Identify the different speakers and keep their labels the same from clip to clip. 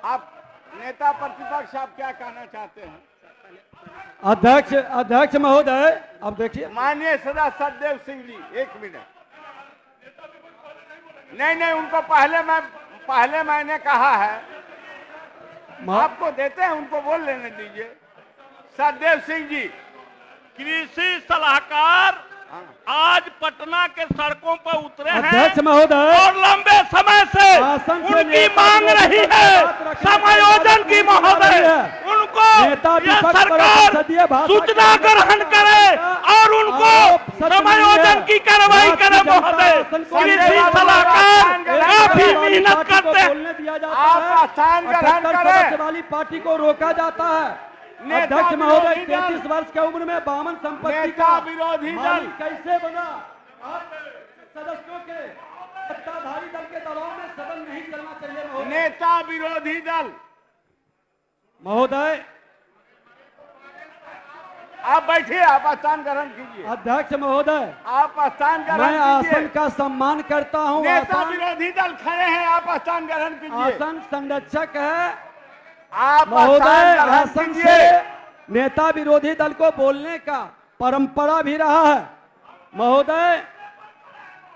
Speaker 1: आप नेता प्रतिपक्ष, आप क्या कहना चाहते हैं?
Speaker 2: अध्यक्ष महोदय, अब देखिए,
Speaker 1: माननीय सदस्य सतदेव सिंह जी, 1 मिनट। नहीं, उनको पहले मैंने कहा है, आपको देते हैं, उनको बोल लेने दीजिए। सतदेव सिंह जी।
Speaker 3: कृषि सलाहकार आज पटना के सड़कों पर उतरे हैं
Speaker 2: अध्यक्ष महोदय,
Speaker 3: और लंबे समय से
Speaker 2: शासन से
Speaker 3: उनकी
Speaker 2: नेता
Speaker 3: मांग
Speaker 2: विरोधी
Speaker 3: रही
Speaker 2: दल
Speaker 3: है
Speaker 2: की बात रखने
Speaker 3: समायोजन
Speaker 2: की
Speaker 3: की
Speaker 2: बात
Speaker 3: महोदय।
Speaker 2: है।
Speaker 3: उनको
Speaker 2: नेता
Speaker 3: यह
Speaker 2: विपक्ष पर संसदीय
Speaker 3: सरकार
Speaker 2: भाषा
Speaker 3: सूचना
Speaker 2: के
Speaker 3: ग्रहण करे और उनको
Speaker 2: आरोप सत्य नहीं
Speaker 3: समायोजन
Speaker 2: है।
Speaker 3: की कार्रवाई
Speaker 2: राज्य
Speaker 3: करे
Speaker 2: जनता
Speaker 3: महोदय।
Speaker 2: शासन को
Speaker 3: कृषि
Speaker 2: नेता
Speaker 3: सलाहकार काफी
Speaker 2: वाली
Speaker 3: मेहनत
Speaker 2: पार्टी को
Speaker 3: करते हैं।
Speaker 2: बोलने दिया जाता
Speaker 1: आप
Speaker 2: है,
Speaker 1: स्थान ग्रहण
Speaker 2: 78
Speaker 1: करें।
Speaker 2: सदस्य वाली पार्टी को रोका जाता है।
Speaker 1: नेता
Speaker 2: अध्यक्ष महोदय,
Speaker 1: विरोधी दल।
Speaker 2: 33 वर्ष की उम्र में 52 संपत्ति
Speaker 1: नेता
Speaker 2: का
Speaker 1: विरोधी दल।
Speaker 2: मालिक कैसे बना? आप सदस्यों के सत्ताधारी दल के दबाव में सदन नहीं चलना चाहिए महोदय।
Speaker 1: नेता विरोधी दल।
Speaker 2: महोदय,
Speaker 1: आप बैठिए, आप स्थान ग्रहण कीजिए।
Speaker 2: अध्यक्ष महोदय,
Speaker 1: आप स्थान
Speaker 2: मैं
Speaker 1: ग्रहण
Speaker 2: आसन
Speaker 1: कीजिए।
Speaker 2: का सम्मान करता हूं।
Speaker 1: नेता
Speaker 2: आसन
Speaker 1: विरोधी दल खड़े हैं, आप स्थान ग्रहण कीजिए।
Speaker 2: आसन संरक्षक है
Speaker 1: आप
Speaker 2: महोदय।
Speaker 1: स्थान ग्रहण
Speaker 2: आसन
Speaker 1: कीजिए।
Speaker 2: से नेता विरोधी दल को बोलने का परंपरा भी रहा है महोदय।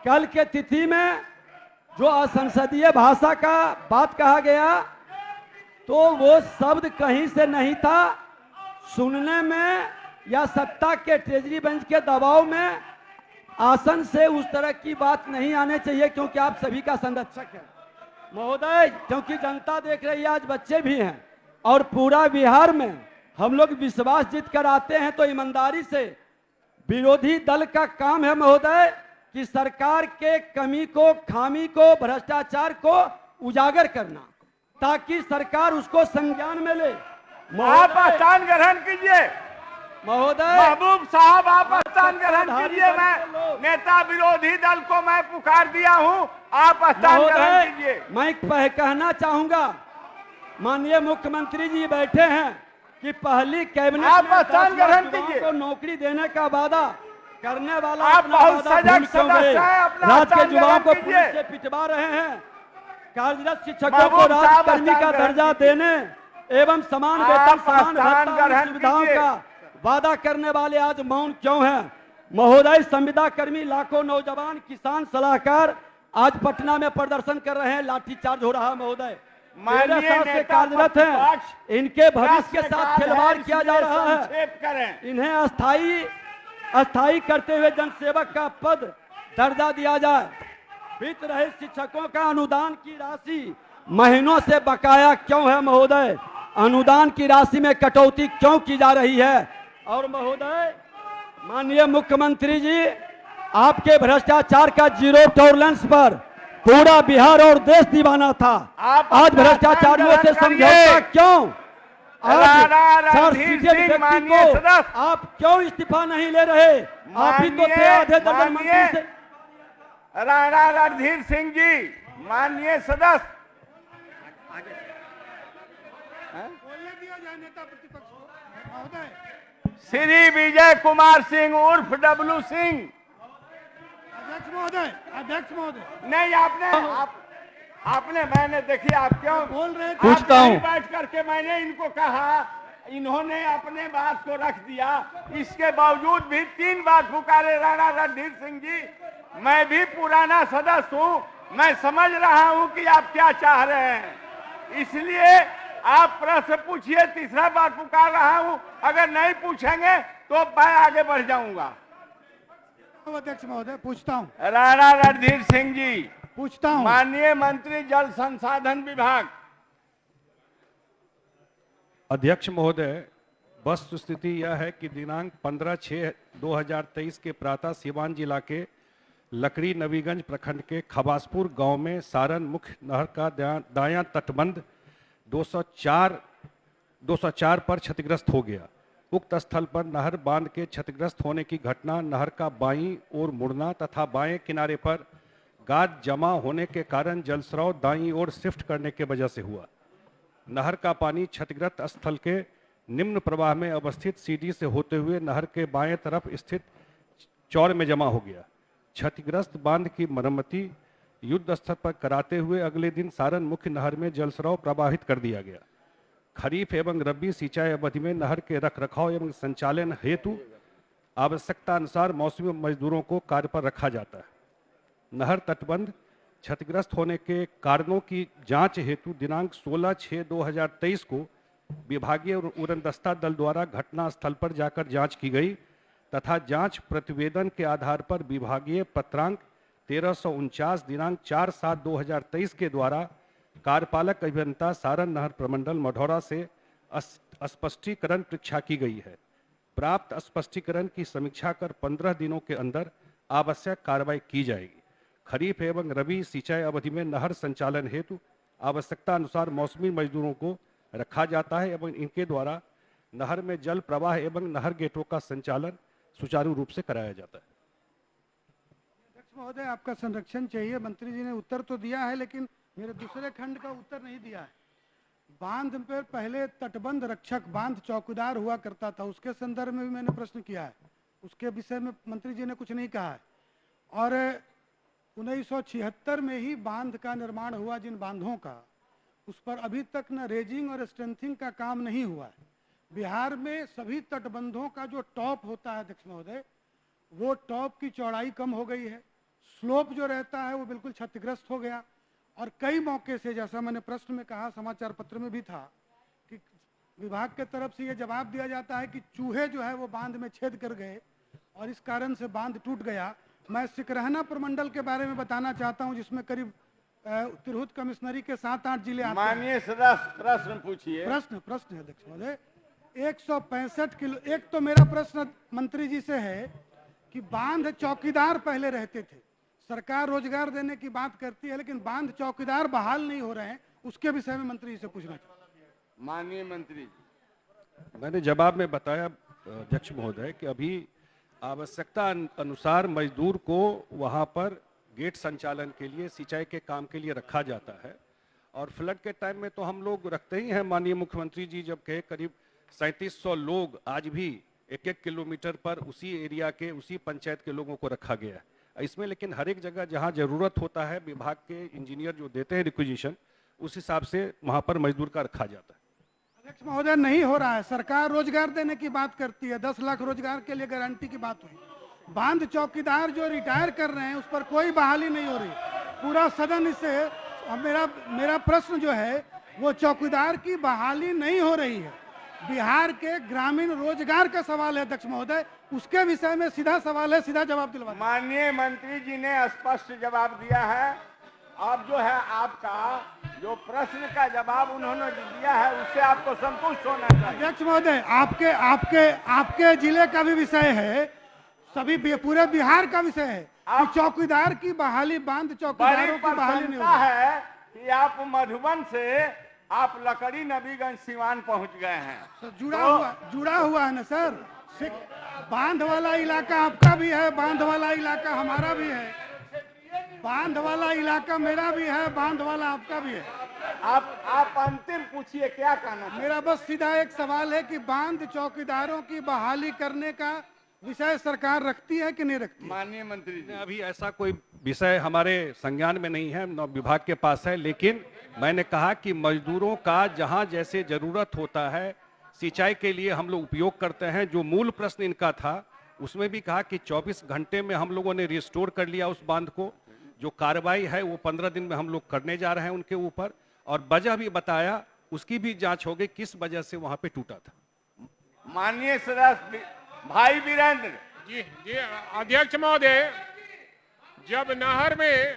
Speaker 2: कल के तिथि में जो असंसदीय भाषा का बात कहा गया, तो वो शब्द कहीं से नहीं था। सुनने में या सत्ता के ट्रेजरी बेंच के दबाव में आसन से उस तरह की बात नहीं आने चाहिए, क्योंकि आप सभी का संरक्षक है महोदय। क्योंकि जनता देख रही है, आज बच्चे भी हैं और पूरा बिहार में हम लोग विश्वास जीत कर आते हैं, तो ईमानदारी से विरोधी दल का काम है महोदय कि सरकार के कमी को, खामी को, भ्रष्टाचार को उजागर करना, ताकि सरकार उसको संज्ञान में ले।
Speaker 1: आप स्थान ग्रहण कीजिए।
Speaker 2: महोदय,
Speaker 1: महबूब साहब, आप स्थान ग्रहण कीजिए। मैं नेता विरोधी दल को मैं पुकार दिया हूं, आप स्थान ग्रहण कीजिए।
Speaker 2: मैं कहना चाहूंगा, माननीय मुख्यमंत्री जी बैठे हैं कि पहली कैबिनेट
Speaker 1: आप
Speaker 2: में
Speaker 1: स्थान
Speaker 2: 10 लाख
Speaker 1: ग्रहण
Speaker 2: युवाओं
Speaker 1: कीजिए।
Speaker 2: को नौकरी देने का वादा करने वाला
Speaker 1: आप
Speaker 2: अपना
Speaker 1: बहुत
Speaker 2: वादा
Speaker 1: सजग
Speaker 2: भूल क्यों गए?
Speaker 1: सदस्य हैं, अपना
Speaker 2: राज्य के
Speaker 1: स्थान
Speaker 2: युवाओं को
Speaker 1: ग्रहण कीजिए।
Speaker 2: पुलिस से पिटवा रहे हैं। कार्यरत शिक्षकों को
Speaker 1: महबूब साहब,
Speaker 2: राज्यकर्मी का
Speaker 1: स्थान ग्रहण
Speaker 2: दर्जा
Speaker 1: कीजिए।
Speaker 2: देने एवं समान
Speaker 1: आप
Speaker 2: वेतन, समान
Speaker 1: स्थान
Speaker 2: भत्ता,
Speaker 1: ग्रहण
Speaker 2: सुविधाओं
Speaker 1: कीजिए।
Speaker 2: का वादा करने वाले आज मौन क्यों हैं महोदय? संविदा कर्मी, लाखों नौजवान, किसान सलाहकार आज पटना में प्रदर्शन कर रहे हैं, लाठीचार्ज हो रहा है महोदय। 13 साल से कार्यरत हैं, इनके भविष्य के साथ खिलवाड़ किया जा रहा है।
Speaker 1: संक्षेप करें।
Speaker 2: इन्हें अस्थायी करते हुए जनसेवक का पद दर्जा दिया जाए। बीत रहे शिक्षकों का अनुदान की राशि महीनों से बकाया क्यों है महोदय? अनुदान की राशि में कटौती क्यों की जा रही है? और महोदय, माननीय मुख्यमंत्री जी, आपके भ्रष्टाचार का जीरो टॉलरेंस पर पूरा बिहार और देश दीवाना था। आज भ्रष्टाचारियों से समझौता क्यों? आज चार्जशीटेड व्यक्ति को आप क्यों इस्तीफा नहीं ले रहे? आप ही तो थे आधे दर्जन मंत्री से।
Speaker 1: राणा रणधीर सिंह जी, माननीय सदस्य,
Speaker 4: बोलने दिया जाए नेता प्रतिपक्ष को महोदय।
Speaker 1: श्री विजय कुमार सिंह उर्फ डब्लू सिंह।
Speaker 4: अध्यक्ष महोदय, अध्यक्ष महोदय,
Speaker 1: नहीं, आपने मैंने देखिए, आप क्यों
Speaker 4: बोल रहे थे?
Speaker 2: पूछता हूं।
Speaker 1: बैठ करके मैंने इनको कहा, इन्होंने अपने बात को रख दिया। इसके बावजूद भी 3 बार पुकारे राणा रणधीर सिंह जी। मैं भी पुराना सदस्य हूं, मैं समझ रहा हूं कि आप क्या चाह रहे हैं, इसलिए आप प्रश्न पूछिए। 3रा बार पुकार रहा हूं, अगर नहीं पूछेंगे तो मैं आगे बढ़ जाऊंगा।
Speaker 4: अध्यक्ष महोदय, पूछता हूँ।
Speaker 1: राणा रणधीर सिंह जी,
Speaker 4: पूछता हूँ।
Speaker 1: माननीय मंत्री जल संसाधन विभाग।
Speaker 5: अध्यक्ष महोदय, वस्तुस्थिति यह है कि दिनांक 15/6/2023 के प्रातः सिवान जिला के लकड़ी नवीगंज प्रखंड के खबासपुर गांव में सारण मुख्य नहर का दायां तटबंध 204 पर क्षतिग्रस्त हो गया। उक्त स्थल पर नहर बांध के क्षतिग्रस्त होने की घटना नहर का बाईं ओर मुड़ना तथा बाएं किनारे पर गाद जमा होने के कारण जलस्राव दाईं ओर शिफ्ट करने के वजह से हुआ। नहर का पानी क्षतिग्रस्त स्थल के निम्न प्रवाह में अवस्थित सीढ़ी से होते हुए नहर के बाएं तरफ स्थित चौर में जमा हो गया। क्षतिग्रस्त बांध की मरम्मति युद्ध स्तर पर कराते हुए अगले दिन सारण मुख्य नहर में जलस्राव प्रवाहित कर दिया गया। खरीफ एवं रबी सिंचाई अवधि में नहर के रखरखाव एवं संचालन हेतु आवश्यकता अनुसार मौसमी मजदूरों को कार्य पर रखा जाता है। नहर तटबंध क्षतिग्रस्त होने के कारणों की जांच हेतु दिनांक 16/6/2023 को विभागीय उड़नदस्ता दल द्वारा घटना स्थल पर जाकर जांच की गई तथा जांच प्रतिवेदन के आधार पर विभागीय पत्रांक 1349 दिनांक 4/7/2023 के द्वारा कार्यपालक अभियंता सारण नहर प्रमंडल मढ़ौरा से स्पष्टीकरण परीक्षा की गई है। प्राप्त स्पष्टीकरण की समीक्षा कर 15 दिनों के अंदर आवश्यक कार्रवाई की जाएगी। खरीफ एवं रबी सिंचाई अवधि में नहर संचालन हेतु आवश्यकता अनुसार मौसमी मजदूरों को रखा जाता है एवं इनके द्वारा नहर में जल प्रवाह एवं नहर गेटों का संचालन सुचारू रूप से कराया जाता है।
Speaker 4: अध्यक्ष महोदय, आपका संरक्षण चाहिए। मंत्री जी ने उत्तर तो दिया है, लेकिन मेरे दूसरे खंड का उत्तर नहीं दिया है। बांध पर पहले तटबंध रक्षक, बांध चौकीदार हुआ करता था, उसके संदर्भ में भी मैंने प्रश्न किया है। उसके विषय में मंत्री जी ने कुछ नहीं कहा है। और 1976 में ही बांध का निर्माण हुआ, जिन बांधों का, उस पर अभी तक न रेजिंग और स्ट्रेंथिंग का काम नहीं हुआ है। बिहार में सभी तटबंधों का जो टॉप होता है अध्यक्ष महोदय, वो टॉप की चौड़ाई कम हो गई है, स्लोप जो रहता है वो बिल्कुल क्षतिग्रस्त हो गया। और कई मौके से, जैसा मैंने प्रश्न में कहा, समाचार पत्र में भी था, कि विभाग के तरफ से ये जवाब दिया जाता है कि चूहे जो है वो बांध में छेद कर गए और इस कारण से बांध टूट गया। मैं सिकरहना प्रमंडल के बारे में बताना चाहता हूं, जिसमें करीब तिरहुत कमिश्नरी के 7-8 जिले आते हैं।
Speaker 1: माननीय सदस्य प्रश्न पूछिए।
Speaker 4: प्रश्न है अध्यक्ष महोदय। 165 किलो। एक तो मेरा प्रश्न मंत्री जी से है कि बांध चौकीदार पहले रहते थे, सरकार रोजगार देने की बात करती है, लेकिन बांध चौकीदार बहाल नहीं हो रहे हैं, उसके विषय में मंत्री जी से पूछना चाहता हूं।
Speaker 1: माननीय मंत्री जी,
Speaker 5: मैंने जवाब में बताया अध्यक्ष महोदय कि अभी आवश्यकता अनुसार मजदूर को वहां पर गेट संचालन के लिए, सिंचाई के काम के लिए रखा जाता है। और फ्लड के टाइम में तो हम लोग रखते ही हैं। माननीय मुख्यमंत्री जी जब कहे, करीब 3700 लोग आज भी 1-1 किलोमीटर पर उसी एरिया के, उसी पंचायत के लोगों को रखा गया है इसमें। लेकिन हर एक जगह जहां जरूरत होता है, विभाग के इंजीनियर जो देते हैं रिक्विजिशन, उस हिसाब से वहां पर मजदूर का रखा जाता है।
Speaker 4: अध्यक्ष महोदय, नहीं हो रहा है। सरकार रोजगार देने की बात करती है, 10 लाख रोजगार के लिए गारंटी की बात हुई। बांध चौकीदार जो रिटायर कर रहे हैं उस पर कोई बहाली नहीं हो रही। पूरा सदन इससे, मेरा प्रश्न जो है वो चौकीदार की बहाली नहीं हो रही है। बिहार के ग्रामीण रोजगार का सवाल है अध्यक्ष महोदय, उसके विषय में सीधा सवाल है, सीधा जवाब दिलवा।
Speaker 1: माननीय मंत्री जी ने स्पष्ट जवाब दिया है। अब जो है आपका जो प्रश्न का जवाब उन्होंने दिया है, उससे आपको संतुष्ट होना चाहिए।
Speaker 4: अध्यक्ष महोदय, आपके जिले का भी विषय है, सभी पूरे बिहार का विषय है कि चौकीदार की बहाली, बांध चौकीदारों की बहाली नहीं हो रही
Speaker 1: है कि आप मधुबन से आप लकड़ी नबीगंज सिवान पहुंच गए हैं।
Speaker 4: तो जुड़ा हुआ है ना सर। बांध वाला इलाका आपका भी है, बांध वाला इलाका हमारा भी है, बांध वाला इलाका मेरा भी है, बांध वाला आपका भी है।
Speaker 1: आप अंतिम पूछिए, क्या कहना है?
Speaker 4: मेरा बस सीधा एक सवाल है कि बांध चौकीदारों की बहाली करने का विषय सरकार रखती है कि नहीं रखती?
Speaker 1: माननीय मंत्री जी,
Speaker 5: अभी ऐसा कोई विषय हमारे संज्ञान में नहीं है, न विभाग के पास है। लेकिन मैंने कहा कि मजदूरों का जहां जैसे जरूरत होता है, सिंचाई के लिए हम लोग उपयोग करते हैं। जो मूल प्रश्न इनका था उसमें भी कहा कि 24 घंटे में हम लोगों ने रिस्टोर कर लिया उस बांध को। जो कार्रवाई है वो 15 दिन में हम लोग करने जा रहे हैं उनके ऊपर, और वजह भी बताया, उसकी भी जांच होगी किस वजह से वहां पे टूटा था।
Speaker 1: माननीय सदस्य भाई वीरेंद्र
Speaker 6: जी अध्यक्ष महोदय, जब नहर में,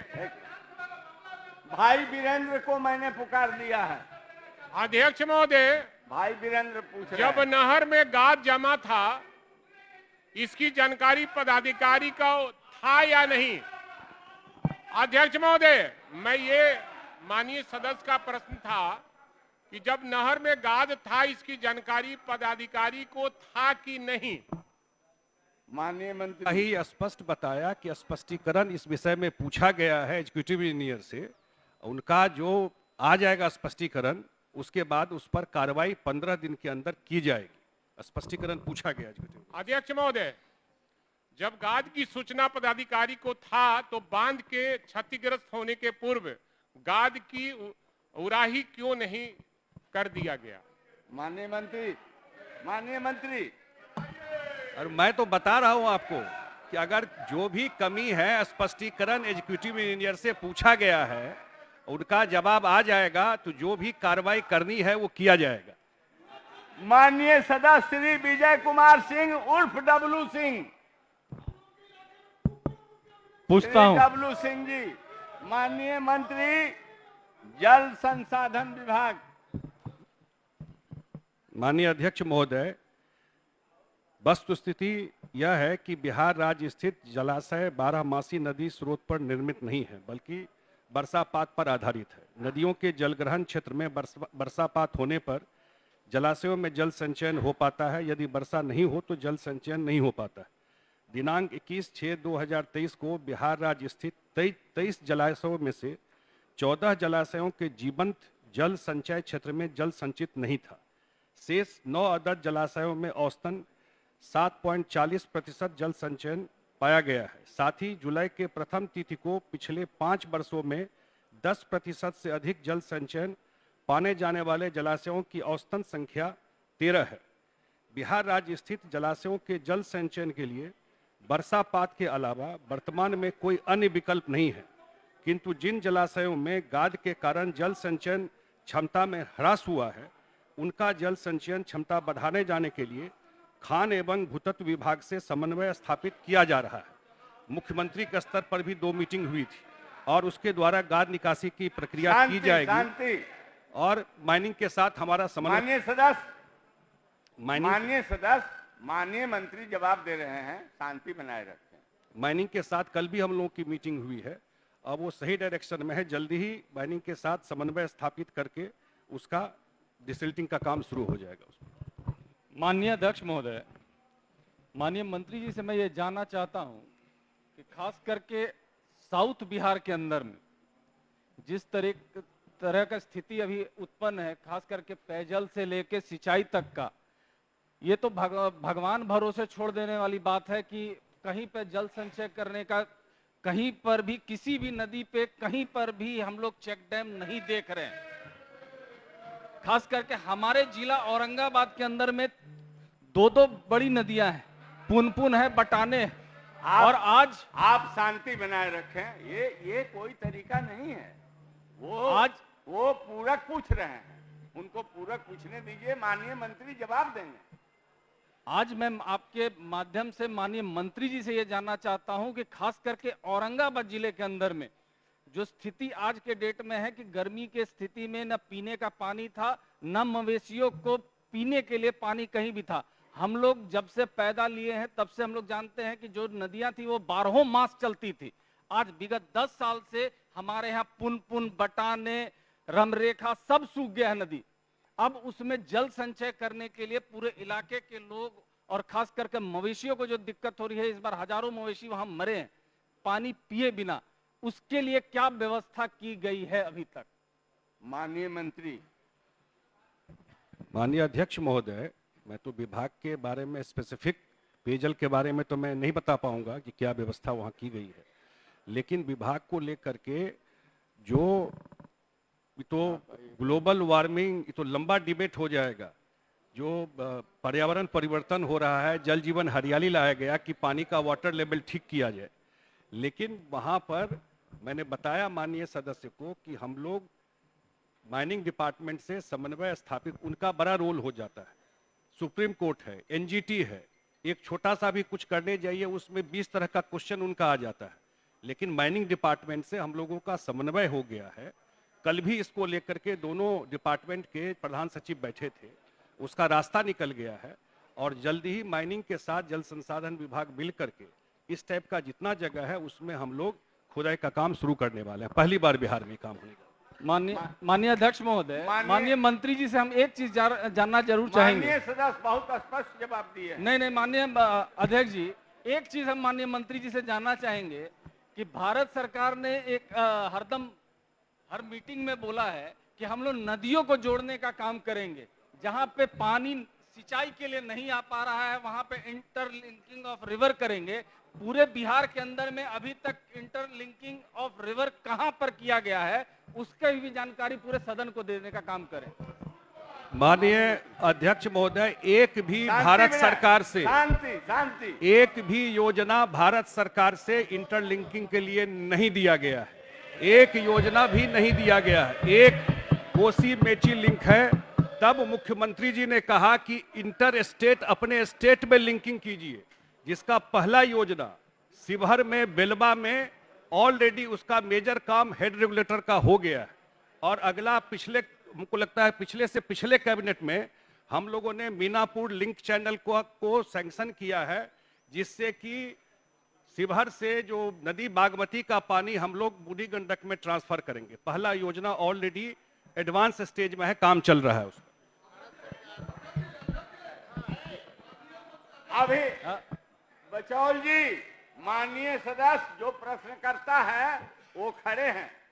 Speaker 1: भाई वीरेंद्र को मैंने पुकार दिया है।
Speaker 6: अध्यक्ष महोदय,
Speaker 1: भाई वीरेंद्र पूछ रहे
Speaker 6: जब
Speaker 1: हैं।
Speaker 6: नहर में गाद जमा था, इसकी जानकारी पदाधिकारी को था या नहीं? अध्यक्ष महोदय, मैं ये माननीय सदस्य का प्रश्न था कि जब नहर में गाद था, इसकी जानकारी पदाधिकारी को था कि नहीं?
Speaker 1: माननीय मंत्री
Speaker 5: ही स्पष्ट बताया कि स्पष्टीकरण इस विषय में पूछा गया है एग्जीक्यूटिव इंजीनियर से। उनका जो आ जाएगा स्पष्टीकरण, उसके बाद उस पर कार्रवाई 15 दिन के अंदर की जाएगी। स्पष्टीकरण पूछा गया एग्जीक्यूटिव।
Speaker 6: अध्यक्ष महोदय, जब गाद की सूचना पदाधिकारी को था तो बांध के क्षतिग्रस्त होने के पूर्व गाद की उराही क्यों नहीं कर दिया गया?
Speaker 1: माननीय मंत्री,
Speaker 5: और मैं तो बता रहा हूं आपको कि अगर जो भी कमी है स्पष्टीकरण एग्जीक्यूटिव इंजीनियर से पूछा गया है, उनका जवाब आ जाएगा तो जो भी कार्रवाई करनी है वो किया जाएगा।
Speaker 1: माननीय सदस्य श्री विजय कुमार सिंह उर्फ डब्लू सिंह,
Speaker 2: पूछता हूं।
Speaker 1: डब्लू सिंह जी, माननीय मंत्री जल संसाधन विभाग।
Speaker 5: माननीय अध्यक्ष महोदय, वस्तुस्थिति यह है कि बिहार राज्य स्थित जलाशय 12मासी नदी स्रोत पर निर्मित नहीं है, बल्कि वर्षापात पर आधारित है। नदियों के जलग्रहण क्षेत्र में वर्षापात होने पर जलाशयों में जल संचयन हो पाता है, यदि वर्षा नहीं हो तो जल संचयन नहीं हो पाता है। दिनांक 21/6/2023 को बिहार राज्य स्थित 23 जलाशयों में से 14 जलाशयों के जीवंत जल संचय क्षेत्र में जल संचित नहीं था। शेष 9 अदद जलाशयों में औसतन 7.40% जल संचयन पाया गया है। साथ ही जुलाई के प्रथम तिथि को पिछले 5 वर्षों में 10% से अधिक जल संचयन पाने जाने वाले जलाशयों की औसतन संख्या 13 है। बिहार राज्य स्थित जलाशयों के जल संचयन के लिए वर्षापात के अलावा वर्तमान में कोई अन्य विकल्प नहीं है, किंतु जिन जलाशयों में गाद के कारण जल संचयन क्षमता में ह्रास हुआ है, उनका जल संचयन क्षमता बढ़ाने जाने के लिए खान एवं भूतत्व विभाग से समन्वय स्थापित किया जा रहा है। मुख्यमंत्री के स्तर पर भी 2 मीटिंग हुई थी और उसके द्वारा गाद निकासी की प्रक्रिया की जाएगी और माइनिंग के साथ हमारा समन्वय।
Speaker 1: माननीय मंत्री जवाब दे रहे हैं, शांति बनाए रखें।
Speaker 5: माइनिंग के साथ कल भी हम लोगों की मीटिंग हुई है और वो सही डायरेक्शन में है। जल्दी ही माइनिंग के साथ समन्वय स्थापित करके उसका डिसिल्टिंग का काम शुरू हो जाएगा। उसमें
Speaker 2: माननीय अध्यक्ष महोदय, माननीय मंत्री जी से मैं ये जानना चाहता हूं कि खास करके साउथ बिहार के अंदर में जिस तरह का स्थिति अभी उत्पन्न है, खास करके पेयजल से लेकर सिंचाई तक का, ये तो भगवान भरोसे छोड़ देने वाली बात है कि कहीं पे जल संचय करने का, कहीं पर भी किसी भी नदी पे कहीं पर भी हम लोग चेक डैम नहीं देख रहे हैं। खास करके हमारे जिला औरंगाबाद के अंदर में 2 बड़ी नदियां हैं, पुनपुन है, बटाने है। और आज
Speaker 1: आप शांति बनाए रखें, ये कोई तरीका नहीं है। वो पूरक पूछ रहे हैं, उनको पूरक पूछने दीजिए, माननीय मंत्री जवाब देंगे।
Speaker 2: आज मैं आपके माध्यम से माननीय मंत्री जी से यह जानना चाहता हूं कि खास करके औरंगाबाद जिले के अंदर में जो स्थिति आज के डेट में है कि गर्मी के स्थिति में न पीने का पानी था, न मवेशियों को पीने के लिए पानी कहीं भी था। हम लोग जब से पैदा लिए हैं तब से हम लोग जानते हैं कि जो नदियां थी वो 12 मास चलती थी। आज विगत 10 साल से हमारे यहाँ पुनपुन, बटाने, रमरेखा सब सूख गया है नदी। अब उसमें जल संचय करने के लिए पूरे इलाके के लोग और खास करके मवेशियों को जो दिक्कत हो रही है, इस बार हजारों मवेशी वहां मरे हैं पानी पिए बिना, उसके लिए क्या व्यवस्था की गई है अभी तक?
Speaker 1: माननीय मंत्री।
Speaker 5: माननीय अध्यक्ष महोदय, मैं तो विभाग के बारे में स्पेसिफिक पेयजल के बारे में तो मैं नहीं बता पाऊंगा कि क्या व्यवस्था वहां की गई है, लेकिन विभाग को लेकर के जो तो ग्लोबल वार्मिंग, तो लंबा डिबेट हो जाएगा। जो पर्यावरण परिवर्तन हो रहा है, जल जीवन हरियाली लाया गया कि पानी का वाटर लेवल ठीक किया जाए, लेकिन वहां पर मैंने बताया माननीय सदस्य को कि हम लोग माइनिंग डिपार्टमेंट से समन्वय स्थापित, उनका बड़ा रोल हो जाता है। सुप्रीम कोर्ट है, एनजीटी है, एक छोटा सा भी कुछ करने जाइए उसमें 20 तरह का क्वेश्चन उनका आ जाता है, लेकिन माइनिंग डिपार्टमेंट से हम लोगों का समन्वय हो गया है। कल भी इसको लेकर के दोनों डिपार्टमेंट के प्रधान सचिव बैठे थे, उसका रास्ता निकल गया है और जल्दी ही माइनिंग के साथ जल संसाधन विभाग मिल करके इस टाइप का जितना जगह है उसमें हम लोग खुदाई का काम शुरू करने वाले हैं। पहली बार बिहार में काम होने का।
Speaker 2: माननीय अध्यक्ष महोदय, माननीय मंत्री जी से हम एक चीज जानना जरूर चाहेंगे।
Speaker 1: माननीय सदस्य बहुत स्पष्ट जवाब दिए।
Speaker 2: नहीं, माननीय अध्यक्ष जी, एक चीज हम माननीय मंत्री जी से जानना चाहेंगे कि भारत सरकार ने एक हर मीटिंग में बोला है कि हम लोग नदियों को जोड़ने का काम करेंगे। जहां पे पानी सिंचाई के लिए नहीं आ पा रहा है वहां पे इंटरलिंकिंग ऑफ रिवर करेंगे
Speaker 7: पूरे बिहार के अंदर में अभी तक इंटरलिंकिंग ऑफ रिवर कहां पर किया गया है, उसकी भी जानकारी पूरे सदन को देने का काम करें।
Speaker 5: माननीय अध्यक्ष महोदय, एक भी
Speaker 1: शांति
Speaker 5: भारत
Speaker 1: बना-
Speaker 5: सरकार से
Speaker 1: शांति शांति।
Speaker 5: एक भी योजना भारत सरकार से इंटरलिंकिंग के लिए नहीं दिया गया है, एक योजना भी नहीं दिया गया है। एक कोसी मेची लिंक है, तब मुख्यमंत्री जी ने कहा कि इंटर स्टेट अपने स्टेट में लिंकिंग कीजिए, जिसका पहला योजना शिवहर में बेलवा में ऑलरेडी उसका मेजर काम हेड रेगुलेटर का हो गया है। और अगला हमको लगता है पिछले से पिछले कैबिनेट में हम लोगों ने मीनापुर लिंक चैनल को सैंक्शन किया है, जिससे कि शिवहर से जो नदी बागमती का पानी हम लोग बूढ़ी गंडक में ट्रांसफर करेंगे। पहला योजना ऑलरेडी एडवांस स्टेज में है, काम चल रहा है उसका।
Speaker 1: अभी बचौल जी, माननीय सदस्य जो प्रश्न करता है वो खड़े हैं,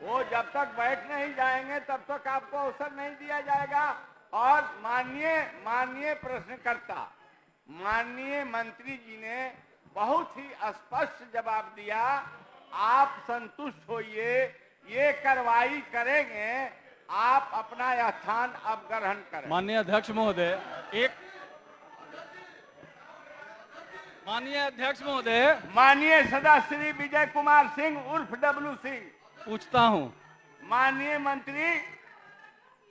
Speaker 1: वो जब तक बैठ नहीं जाएंगे तब तक आपको अवसर नहीं दिया जाएगा। और माननीय प्रश्नकर्ता, माननीय मंत्री जी ने बहुत ही स्पष्ट जवाब दिया। आप संतुष्ट होइए, ये कार्रवाई करेंगे, आप अपना स्थान अब ग्रहण करें।
Speaker 7: माननीय अध्यक्ष महोदय, माननीय
Speaker 1: सदस्य श्री विजय कुमार सिंह उर्फ डब्लू सिंह,
Speaker 7: पूछता हूं,
Speaker 1: माननीय मंत्री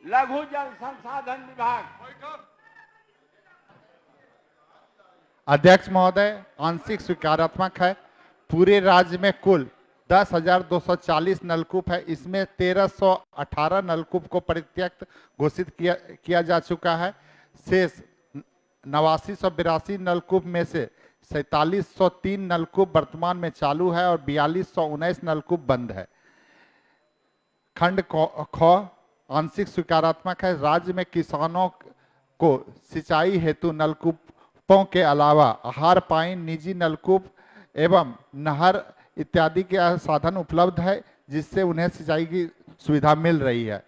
Speaker 1: लघु जल संसाधन विभाग।
Speaker 8: अध्यक्ष महोदय, आंशिक स्वीकारात्मक है। पूरे राज्य में कुल 10,240 नलकूप है, इसमें 1,318 नलकूप को परित्यक्त घोषित किया जा चुका है। शेष 8982 नलकूप में से 4703 नलकूप वर्तमान में चालू है और 4219 नलकूप बंद है। खंड ख आंशिक स्वीकारात्मक है। राज्य में किसानों को सिंचाई हेतु नलकूपों के अलावा आहार पानी, निजी नलकूप एवं नहर इत्यादि के साधन उपलब्ध है, जिससे उन्हें सिंचाई की सुविधा मिल रही है।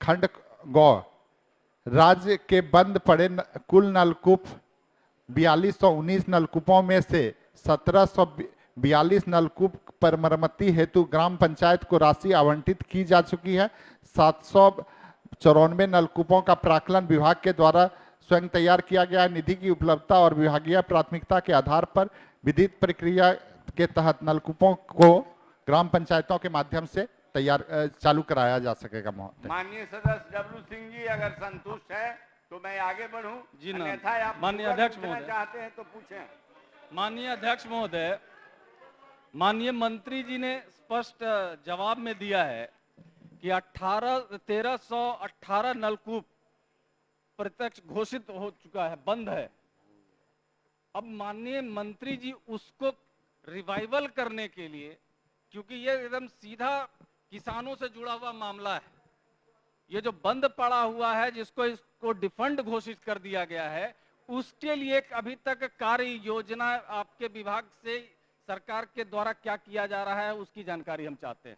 Speaker 8: खंड गौ राज्य के बंद पड़े कुल नलकूप 4219 नलकूपों में से 1742 नलकूप पर मरम्मती हेतु ग्राम पंचायत को राशि आवंटित की जा चुकी है। 794 नलकूपों का प्राक्कलन विभाग के द्वारा स्वयं तैयार किया गया है। निधि की उपलब्धता और विभागीय प्राथमिकता के आधार पर विधिक प्रक्रिया के तहत नलकूपों को ग्राम पंचायतों के माध्यम से चालू कराया जा सकेगा।
Speaker 1: माननीय सदस्य डब्लू सिंह जी, अगर संतुष्ट है तो मैं आगे बढ़ूं।
Speaker 7: जी ना।
Speaker 1: अन्यथा आप
Speaker 7: माननीय अध्यक्ष
Speaker 1: पूछना
Speaker 7: महोदय।
Speaker 1: चाहते हैं तो पूछें।
Speaker 7: माननीय अध्यक्ष महोदय, माननीय मंत्री जी ने स्पष्ट जवाब में दिया है कि 1318 नलकूप प्रत्यक्ष घोषित हो चुका है, बंद है। अब माननीय मंत्री जी उसको रिवाइवल करने के लिए, क्योंकि ये एकदम सीधा किसानों से जुड़ा हुआ मामला है, ये जो बंद पड़ा हुआ है जिसको इसको डिफंड घोषित कर दिया गया है, उसके लिए अभी तक कार्य योजना आपके विभाग से सरकार के द्वारा क्या किया जा रहा है, उसकी जानकारी हम चाहते हैं।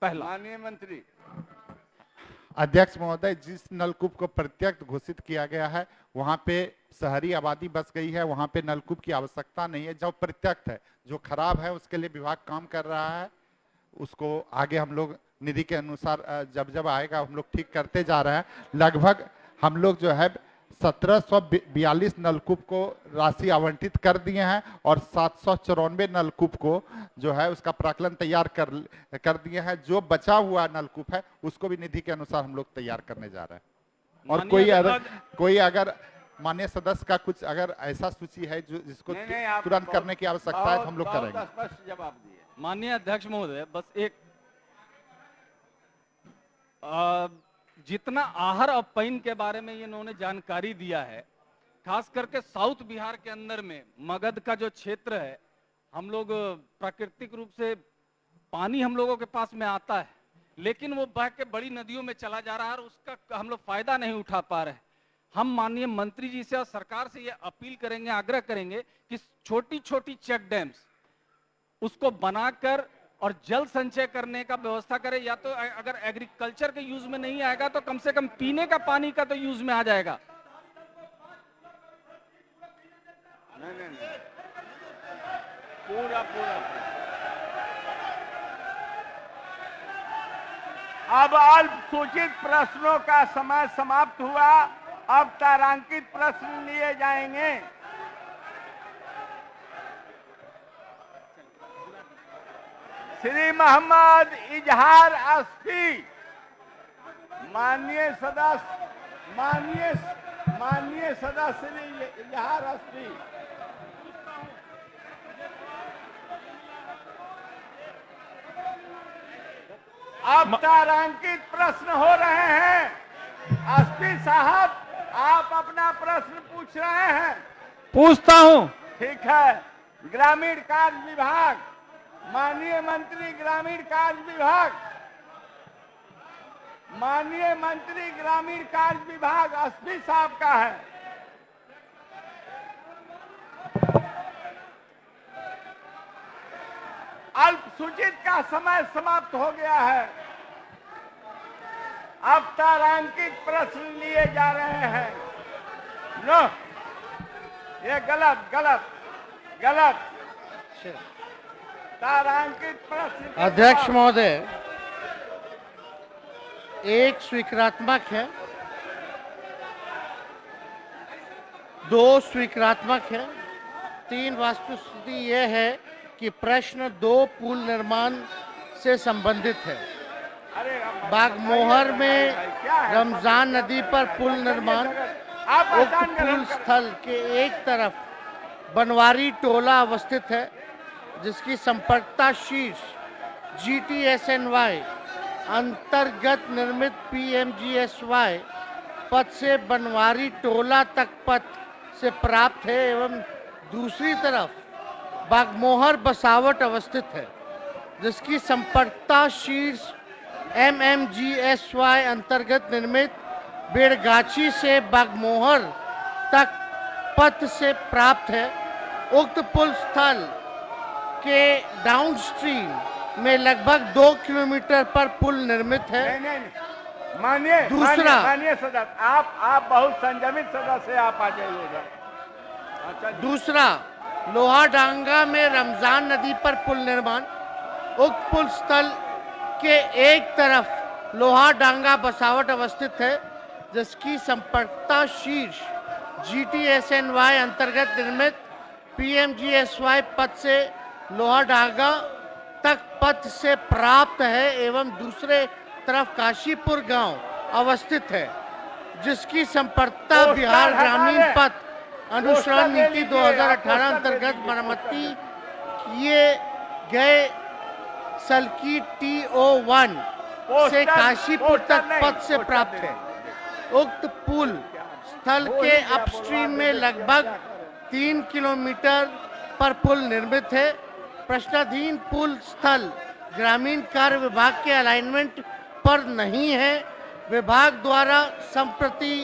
Speaker 7: पहला।
Speaker 1: माननीय मंत्री।
Speaker 8: अध्यक्ष महोदय, जिस नलकूप को प्रत्यक्ष घोषित किया गया है वहां पे शहरी आबादी बस गई है, वहां पे नलकूप की आवश्यकता नहीं है। जो प्रत्यक्ष है, जो खराब है, उसके लिए विभाग काम कर रहा है। उसको आगे हम लोग निधि के अनुसार जब जब आएगा हम लोग ठीक करते जा रहे हैं। लगभग हम लोग जो है 1742 नलकूप को राशि आवंटित कर दिए हैं और 794 नलकूप को जो है उसका प्राक्कलन तैयार कर दिए हैं। जो बचा हुआ नलकूप है उसको भी निधि के अनुसार हम लोग तैयार करने जा रहे हैं। और कोई अगर माननीय सदस्य का कुछ अगर ऐसा सूची है जो जिसको तुरंत करने की आवश्यकता है तो हम लोग करेंगे।
Speaker 1: स्पष्ट जवाब दिए।
Speaker 7: माननीय अध्यक्ष महोदय, बस एक जितना आहर और पैन के बारे में इन्होंने जानकारी दिया है, खास करके साउथ बिहार के अंदर में मगध का जो क्षेत्र है, हम लोग प्राकृतिक रूप से पानी हम लोगों के पास में आता है, लेकिन वो बह के बड़ी नदियों में चला जा रहा है और उसका हम लोग फायदा नहीं उठा पा रहे। हम माननीय मंत्री जी से और सरकार से ये अपील करेंगे, आग्रह करेंगे कि छोटी छोटी चेक डैम्स उसको बनाकर और जल संचय करने का व्यवस्था करें। या तो अगर एग्रीकल्चर के यूज में नहीं आएगा तो कम से कम पीने का पानी का तो यूज में आ जाएगा।
Speaker 1: नहीं। पूरा पूरा अब अल्पसूचित प्रश्नों का समय समाप्त हुआ। अब तारांकित प्रश्न लिए जाएंगे। श्री मोहम्मद इजहार अस्फी, माननीय सदस्य श्री इजहार अस्फी। अब तारांकित प्रश्न हो रहे हैं। अस्फी साहब, आप अपना प्रश्न पूछ रहे हैं?
Speaker 7: पूछता हूं।
Speaker 1: ठीक है। ग्रामीण कार्य विभाग, माननीय मंत्री ग्रामीण कार्य विभाग, माननीय मंत्री ग्रामीण कार्य विभाग अस्फी साहब का है। अल्पसूचित का समय समाप्त हो गया है। अब तारांकित प्रश्न लिए जा रहे हैं। नो, ये गलत। तारांकित प्रश्न।
Speaker 9: अध्यक्ष महोदय, एक स्वीकारात्मक है, 2 स्वीकारात्मक है, 3 वस्तुस्थिति यह है कि प्रश्न 2 पुल निर्माण से संबंधित है। बागमोहर में रमजान नदी पर पुल निर्माण, उक्त पुल स्थल के एक तरफ बनवारी टोला अवस्थित है, जिसकी संपर्कता शीर्ष GTSNY अंतर्गत निर्मित PMGSY पथ से बनवारी टोला तक पथ से प्राप्त है एवं दूसरी तरफ बागमोहर बसावट अवस्थित है, जिसकी संपर्कता शीर्ष MMGSY अंतर्गत निर्मित बेड़गाछी से बागमोहर तक पथ से प्राप्त है। उक्त पुल स्थल के डाउनस्ट्रीम में लगभग 2 किलोमीटर पर पुल निर्मित है।
Speaker 1: नहीं। मानिए सदस्य, आप बहुत संयमित सदस्य, आप आ जाइएगा। अच्छा,
Speaker 9: दूसरा, लोहाडांगा में रमजान नदी पर पुल निर्माण, उक्त पुल स्थल के एक तरफ लोहाडांगा बसावट अवस्थित है, जिसकी संपर्कता शीर्ष GTSNY अंतर्गत निर्मित PMGSY पथ से लोहाडांगा तक पथ से प्राप्त है एवं दूसरे तरफ काशीपुर गांव अवस्थित है, जिसकी संपर्कता बिहार ग्रामीण पथ अनुसरण नीति 2018 अंतर्गत मरम्मती किए गए सल्की TO1 से काशीपुर तक पथ से प्राप्त है। उक्त पुल स्थल के अपस्ट्रीम में लगभग 3 किलोमीटर पर पुल निर्मित है। प्रश्नाधीन पुल स्थल ग्रामीण कार्य विभाग के अलाइनमेंट पर नहीं है। विभाग द्वारा संप्रति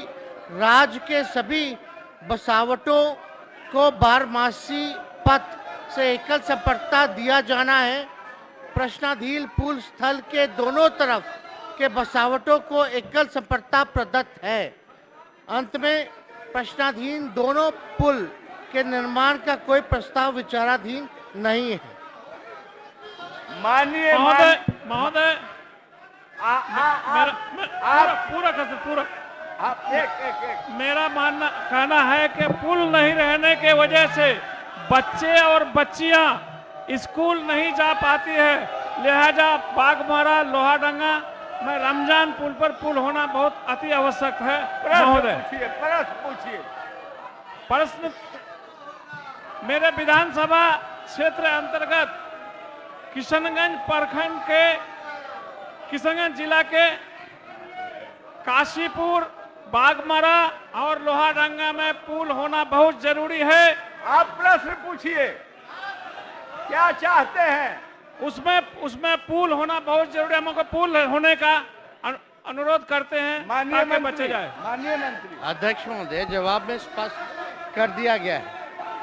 Speaker 9: राज्य के सभी बसावटों को बारमासी पथ से एकल संपर्कता दिया जाना है। प्रश्नाधीन पुल स्थल के दोनों तरफ के बसावटों को एकल संपर्कता प्रदत्त है। अंत में प्रश्नाधीन दोनों पुल के निर्माण का कोई प्रस्ताव विचाराधीन नहीं है।
Speaker 1: माननीय
Speaker 3: महोदय, पूरा
Speaker 1: एक
Speaker 3: मेरा कहना है कि पुल नहीं रहने के वजह से बच्चे और बच्चियां स्कूल नहीं जा पाती है, लिहाजा बागमारा लोहाडांगा में रमजान पुल पर पुल होना बहुत अति आवश्यक है। महोदय, प्रश्न मेरे विधानसभा क्षेत्र अंतर्गत किशनगंज प्रखंड के किशनगंज जिला के काशीपुर, बागमारा और लोहाडांगा में पुल होना बहुत जरूरी है।
Speaker 1: आप प्रश्न पूछिए, क्या चाहते हैं?
Speaker 3: उसमें पुल होना बहुत जरूरी है। हमको पुल होने का अनुरोध करते हैं ताकि बचे जाए।
Speaker 1: माननीय मंत्री।
Speaker 9: अध्यक्ष महोदय, जवाब में स्पष्ट कर दिया गया है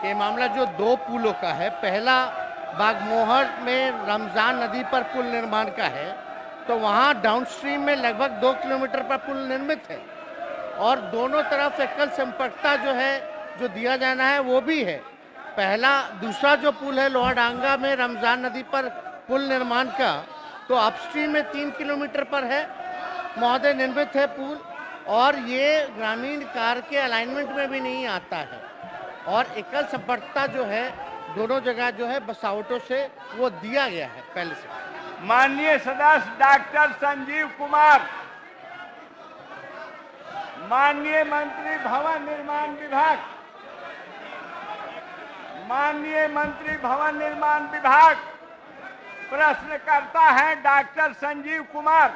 Speaker 9: कि मामला जो 2 पुलों का है, पहला बागमोहर में रमजान नदी पर पुल निर्माण का है, तो वहाँ डाउनस्ट्रीम में लगभग 2 किलोमीटर पर पुल निर्मित है और दोनों तरफ एकल संपर्कता जो है, जो दिया जाना है वो भी है। दूसरा जो पुल है लोहाडांगा में रमजान नदी पर पुल निर्माण का, तो अपस्ट्रीम में 3 किलोमीटर पर है महोदय निर्मित है पुल, और ये ग्रामीण कार के अलाइनमेंट में भी नहीं आता है, और एकल संपर्कता जो है दोनों जगह जो है बसावटों से वो दिया गया है पहले से।
Speaker 1: माननीय सदस्य डॉक्टर संजीव कुमार, माननीय मंत्री भवन निर्माण विभाग, माननीय मंत्री भवन निर्माण विभाग, प्रश्न करता है डॉक्टर संजीव कुमार।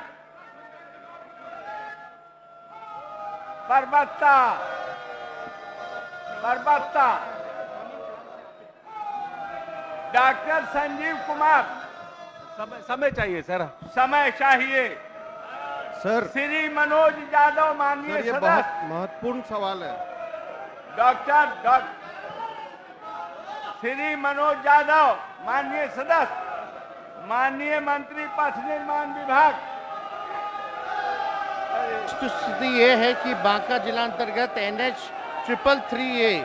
Speaker 1: परबत्ता डॉक्टर संजीव कुमार,
Speaker 7: समय चाहिए सर।
Speaker 1: समय चाहिए
Speaker 10: सर।
Speaker 1: श्री मनोज यादव, माननीय
Speaker 10: ये
Speaker 1: सदस्य।
Speaker 10: बहुत महत्वपूर्ण सवाल है।
Speaker 1: डॉक्टर श्री मनोज यादव, माननीय सदस्य, माननीय मंत्री पथ निर्माण विभाग।
Speaker 9: स्थिति ये है कि बांका जिला अंतर्गत NH 333A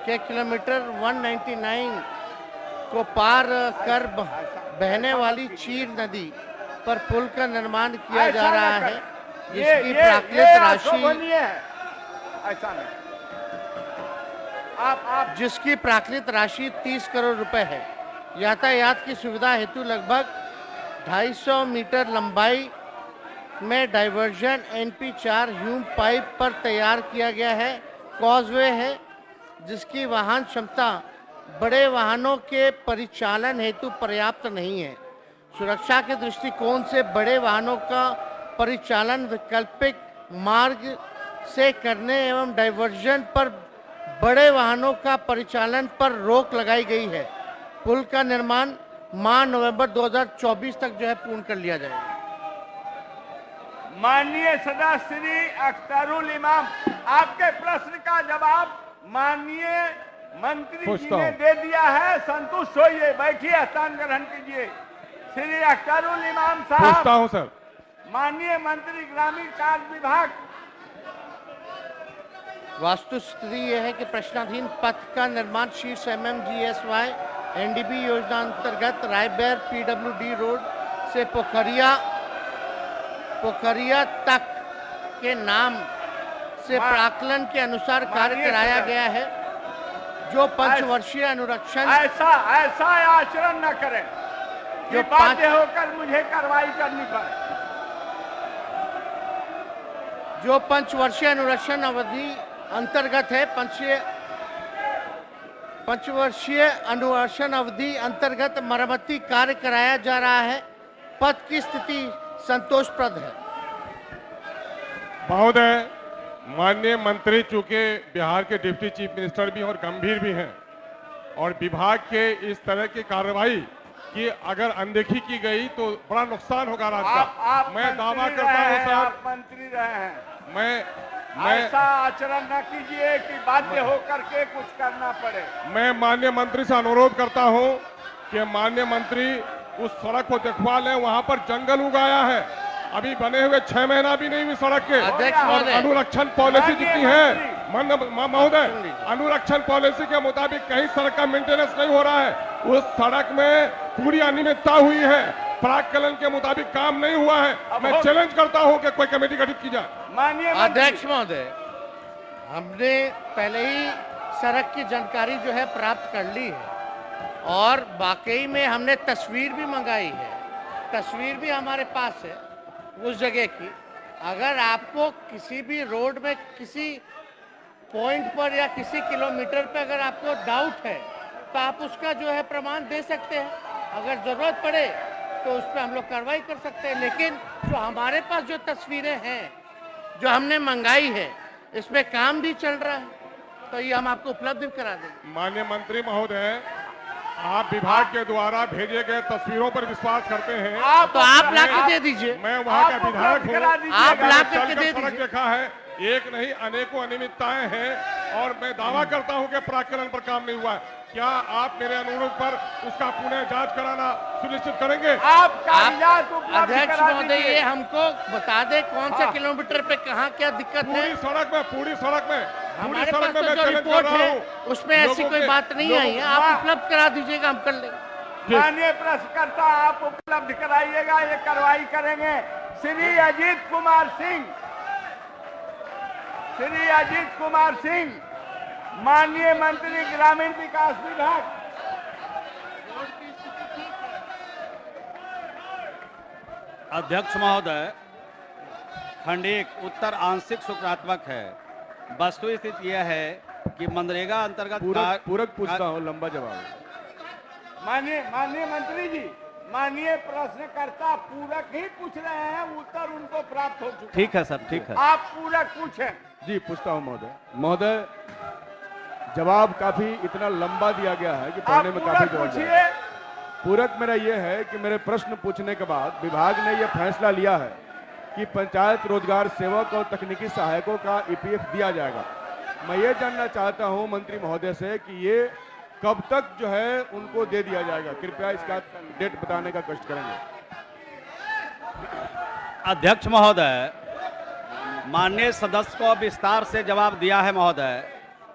Speaker 9: के किलोमीटर 199 को पार कर बहने वाली चीर नदी पर पुल का निर्माण किया जा रहा है, जिसकी प्राकृत राशि
Speaker 1: ऐसा नहीं,
Speaker 9: जिसकी प्राकृत राशि 30 करोड़ रुपए है। यातायात की सुविधा हेतु लगभग 250 मीटर लंबाई में डाइवर्जन NP4 ह्यूम पाइप पर तैयार किया गया है। कॉजवे है जिसकी वाहन क्षमता बड़े वाहनों के परिचालन हेतु पर्याप्त नहीं है। सुरक्षा के दृष्टिकोण से बड़े वाहनों का परिचालन वैकल्पिक मार्ग से करने एवं डाइवर्जन पर बड़े वाहनों का परिचालन पर रोक लगाई गई है। पुल का निर्माण माह नवंबर 2024 तक जो है पूर्ण कर लिया जाएगा।
Speaker 1: माननीय सदस्य श्री अख्तरुल इमाम, आपके प्रश्न का जवाब माननीय मंत्री जी ने दे दिया है, संतुष्ट होइए, बैठिए, स्थान ग्रहण कीजिए। श्री अख्तरुल इमाम साहब।
Speaker 6: पूछता हूं सर।
Speaker 1: माननीय मंत्री ग्रामीण कार्य विभाग।
Speaker 9: वास्तु स्थिति यह है कि प्रश्नाधीन पथ का निर्माण शीर्ष MMGSY NDB योजना अंतर्गत रायबेर PWD रोड से पोखरिया तक के नाम से प्राकलन के अनुसार कार्य कराया गया है, जो पंचवर्षीय अनुरक्षण।
Speaker 1: ऐसा आचरण न करें जो बाध्य होकर मुझे कार्रवाई करनी पड़े।
Speaker 9: जो पंचवर्षीय अनुरक्षण अवधि अंतर्गत है, पंचवर्षीय अनुरक्षण अवधि अंतर्गत मरम्मती कार्य कराया जा रहा है। पथ की स्थिति संतोषप्रद है।
Speaker 6: महोदय, माननीय मंत्री चूंकि बिहार के डिप्टी चीफ मिनिस्टर भी और गंभीर भी हैं, और विभाग के इस तरह की कार्रवाई की अगर अनदेखी की गई तो बड़ा नुकसान होगा राज्य का। मैं दावा करता हूं सर,
Speaker 1: आप मंत्री रहे हैं,
Speaker 6: मैं
Speaker 1: ऐसा आचरण न कीजिए कि बाध्य होकर के कुछ करना पड़े।
Speaker 6: मैं माननीय मंत्री से अनुरोध करता हूं कि माननीय मंत्री उस सड़क को देखवा लें, वहां पर जंगल उगाया है, अभी बने हुए 6 महीना भी नहीं हुई सड़क के। और अनुरक्षण पॉलिसी जितनी है महोदय, अनुरक्षण पॉलिसी के मुताबिक कहीं सड़क का मेंटेनेंस नहीं हो रहा है, उस सड़क में पूरी अनियमितता हुई है, प्राक्कलन के मुताबिक काम नहीं हुआ है। मैं चैलेंज करता हूं कि कोई कमेटी गठित की जाए।
Speaker 1: माननीय
Speaker 9: अध्यक्ष महोदय, हमने पहले ही सड़क की जानकारी जो है प्राप्त कर ली है, और वाकई में हमने तस्वीर भी मंगाई है, तस्वीर भी हमारे पास है उस जगह की। अगर आपको किसी भी रोड में किसी पॉइंट पर या किसी किलोमीटर पर अगर आपको डाउट है तो आप उसका जो है प्रमाण दे सकते हैं, अगर जरूरत पड़े तो उस पर हम लोग कार्रवाई कर सकते हैं। लेकिन जो हमारे पास जो तस्वीरें हैं जो हमने मंगाई है, इसमें काम भी चल रहा है, तो ये हम आपको उपलब्ध करा देंगे।
Speaker 6: माननीय मंत्री महोदय, आप विभाग के द्वारा भेजे गए तस्वीरों पर विश्वास करते हैं,
Speaker 9: तो आप ला के दे दीजिए।
Speaker 6: मैं वहां का विधायक हूं,
Speaker 9: आप ला करके दे
Speaker 6: सड़क
Speaker 9: दीजिए।
Speaker 6: देखा है, एक नहीं अनेकों अनियमितताएं हैं, और मैं दावा करता हूं कि प्राक्कलन पर काम नहीं हुआ है।
Speaker 10: क्या आप मेरे अनुरोध पर उसका पुनः जांच कराना सुनिश्चित करेंगे?
Speaker 1: आप कागजात उपलब्ध
Speaker 9: अध्यक्ष
Speaker 1: करा
Speaker 9: महोदय
Speaker 1: दीजिए।
Speaker 9: ये हमको बता दे कौन से
Speaker 1: हाँ।
Speaker 9: किलोमीटर पे कहाँ क्या दिक्कत है।
Speaker 10: पूरी सड़क में पूरी
Speaker 9: हमारे
Speaker 10: सड़क
Speaker 9: पास
Speaker 10: में
Speaker 9: तो
Speaker 10: मैं
Speaker 9: जो
Speaker 10: चैलेंज कर
Speaker 9: रिपोर्ट
Speaker 10: रहा
Speaker 9: है
Speaker 10: हूँ।
Speaker 9: उसमें ऐसी
Speaker 10: लोगों
Speaker 9: कोई
Speaker 10: के-
Speaker 9: बात नहीं
Speaker 1: लोगों-
Speaker 9: आई है, आप
Speaker 1: हाँ।
Speaker 9: उपलब्ध करा दीजिएगा, हम कर लेंगे।
Speaker 1: माननीय प्रश्नकर्ता आप उपलब्ध कराइएगा, ये कार्रवाई करेंगे। श्री अजीत कुमार सिंह, श्री अजीत कुमार सिंह, माननीय मंत्री ग्रामीण विकास विभाग।
Speaker 11: अध्यक्ष महोदय, खंड 1 उत्तर आंशिक सुकारात्मक है। वस्तु स्थिति यह है कि मनरेगा अंतर्गत
Speaker 10: पूरक पूछता हूँ, लंबा जवाब।
Speaker 1: माननीय मंत्री जी, माननीय प्रश्नकर्ता पूरक ही पूछ रहे हैं, उत्तर उनको प्राप्त हो चुका।
Speaker 11: ठीक है सर, ठीक है।
Speaker 1: आप पूरक पूछें।
Speaker 10: जी पूछता हूँ महोदय। महोदय, जवाब काफी इतना लंबा दिया गया है कि
Speaker 1: आप
Speaker 10: पढ़ने में काफी
Speaker 1: पूरक
Speaker 10: जवाब
Speaker 1: पूछिए।
Speaker 10: पूरक मेरा ये है कि मेरे प्रश्न पूछने के बाद विभाग ने यह फैसला लिया है कि पंचायत रोजगार सेवक और तकनीकी सहायकों का ईपीएफ दिया जाएगा। मैं ये जानना चाहता हूं मंत्री महोदय से कि ये कब तक जो है उनको दे दिया जाएगा। कृपया इसका डेट बताने का कष्ट करेंगे।
Speaker 11: अध्यक्ष महोदय, माननीय सदस्य को विस्तार से जवाब दिया है महोदय,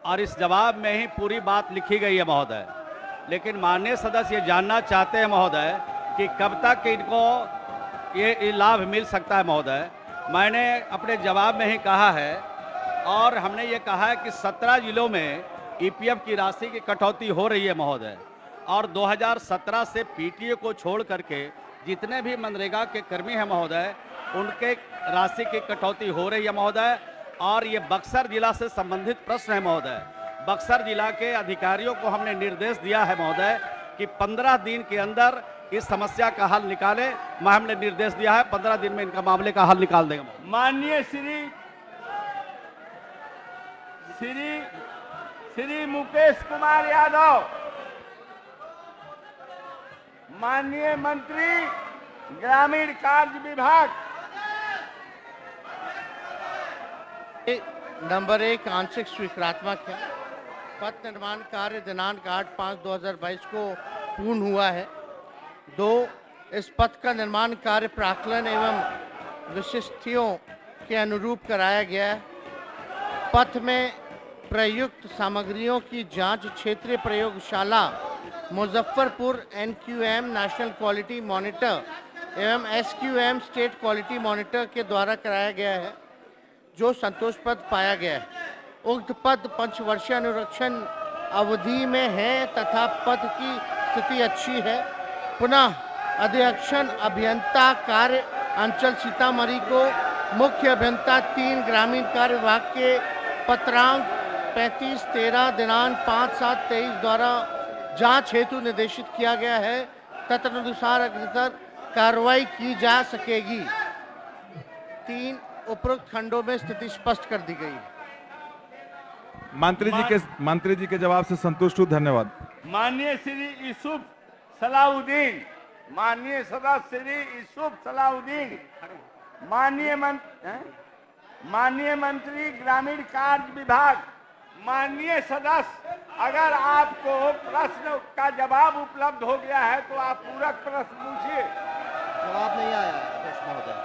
Speaker 11: और इस जवाब में ही पूरी बात लिखी गई है महोदय। लेकिन माननीय सदस्य ये जानना चाहते हैं महोदय कि कब तक इनको ये लाभ मिल सकता है महोदय। मैंने अपने जवाब में ही कहा है, और हमने ये कहा है कि 17 जिलों में ईपीएफ की राशि की कटौती हो रही है महोदय, और 2017 से पीटीए को छोड़ करके जितने भी मनरेगा के कर्मी हैं महोदय, उनके राशि की कटौती हो रही है महोदय। और ये बक्सर जिला से संबंधित प्रश्न है महोदय। बक्सर जिला के अधिकारियों को हमने निर्देश दिया है महोदय कि 15 दिन के अंदर इस समस्या का हल निकाले। हमने निर्देश दिया है 15 दिन में इनका मामले का हल निकाल देगा।
Speaker 1: माननीय श्री मुकेश कुमार यादव, माननीय मंत्री ग्रामीण कार्य विभाग।
Speaker 9: नंबर 1 आंशिक स्वीकारात्मक है। पथ निर्माण कार्य दिनांक 8/5/2022 को पूर्ण हुआ है। 2 इस पथ का निर्माण कार्य प्राक्कलन एवं विशिष्टियों के अनुरूप कराया गया है। पथ में प्रयुक्त सामग्रियों की जांच क्षेत्रीय प्रयोगशाला Muzaffarpur NQM national quality monitor एवं SQM स्टेट क्वालिटी मॉनिटर के द्वारा कराया गया है, जो संतोषप्रद पाया गया है। उक्त पद पंचवर्षीय अनुरक्षण अवधि में है तथा पद की स्थिति अच्छी है। पुनः अधीक्षण अभियंता कार्य अंचल सीतामढ़ी को मुख्य अभियंता 3 ग्रामीण कार्य विभाग के पत्रांक 35/13 दिनांक 5/7/23 द्वारा जांच हेतु निर्देशित किया गया है। तदनुसार अग्रतर कार्रवाई की जा सकेगी। 3 उपरोक्त खंडों में स्थिति स्पष्ट कर दी गई है।
Speaker 10: मंत्री जी के जवाब से संतुष्ट हूँ, धन्यवाद।
Speaker 1: माननीय श्री यूसुफ सलाउद्दीन, माननीय सदस्य श्री यूसुफ सलाउद्दीन, माननीय मंत्री ग्रामीण कार्य विभाग। माननीय सदस्य, अगर आपको प्रश्न का जवाब उपलब्ध हो गया है तो आप पूरक प्रश्न पूछिए।
Speaker 9: जवाब नहीं आया अध्यक्ष महोदय,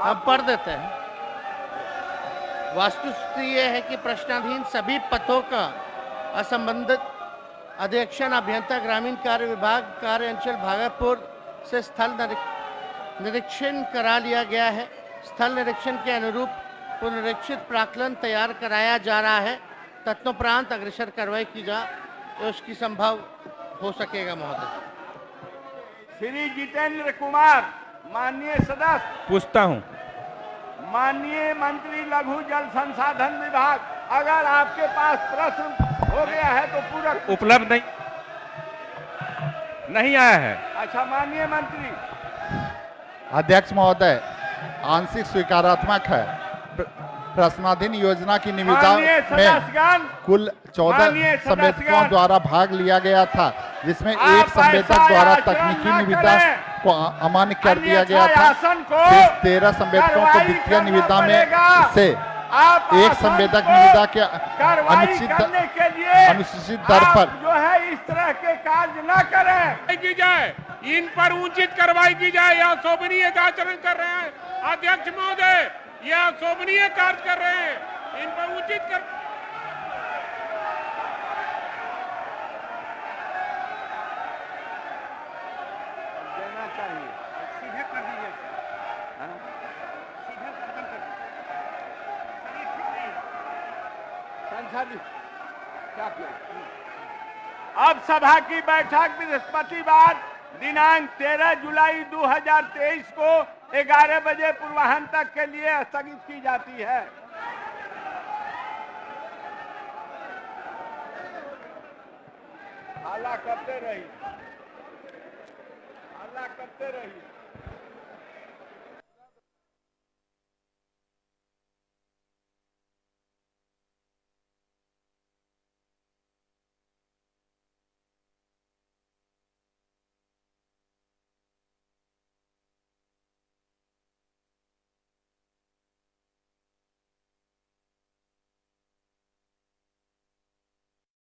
Speaker 9: आप पढ़ देते हैं। वस्तुस्थिति यह है कि प्रश्नाधीन सभी पथों का असंबंधित अधीक्षण अभियंता ग्रामीण कार्य विभाग कार्य अंचल भागलपुर से स्थल निरीक्षण करा लिया गया है। स्थल निरीक्षण के अनुरूप पुनरीक्षित प्राक्कलन तैयार कराया जा रहा है। तत्परांत अग्रसर कार्रवाई की जा तो उसकी संभव हो सकेगा महोदय।
Speaker 1: श्री जितेंद्र कुमार, माननीय सदस्य।
Speaker 10: पूछता हूँ।
Speaker 1: माननीय मंत्री लघु जल संसाधन विभाग, अगर आपके पास प्रश्न हो गया है तो पूरक।
Speaker 10: उपलब्ध नहीं आया है।
Speaker 1: अच्छा, माननीय मंत्री।
Speaker 8: अध्यक्ष महोदय, आंशिक स्वीकारात्मक है। प्रश्नाधीन योजना की निविदा में कुल 14 संवेदकों द्वारा भाग लिया गया था, जिसमें एक संवेदक द्वारा तकनीकी निविदा को अमान्य कर दिया गया था। 13 संवेदकों को द्वितीय निविदा में से
Speaker 1: आप
Speaker 8: एक संवेदक निविदा के
Speaker 1: कार्रवाई करने के लिए
Speaker 8: अनुसूचित दर
Speaker 1: आप
Speaker 8: पर
Speaker 1: जो है इस तरह के कार्य न करें।
Speaker 6: की जाए, इन पर उचित कार्रवाई की जाए। यह अशोभनीय आचरण कर रहे हैं अध्यक्ष महोदय, यह अशोभनीय कार्य कर रहे हैं, इन पर उचित
Speaker 1: देना चाहिए। सीधे कर दीजिए, सीधे खत्म कर दीजिए। क्या किया? अब सभा की बैठक बृहस्पतिवार दिनांक 13 जुलाई 2023 को 11 बजे पूर्वाह्न तक के लिए स्थगित की जाती है। हल्ला करते रहिए, हल्ला करते रहिए।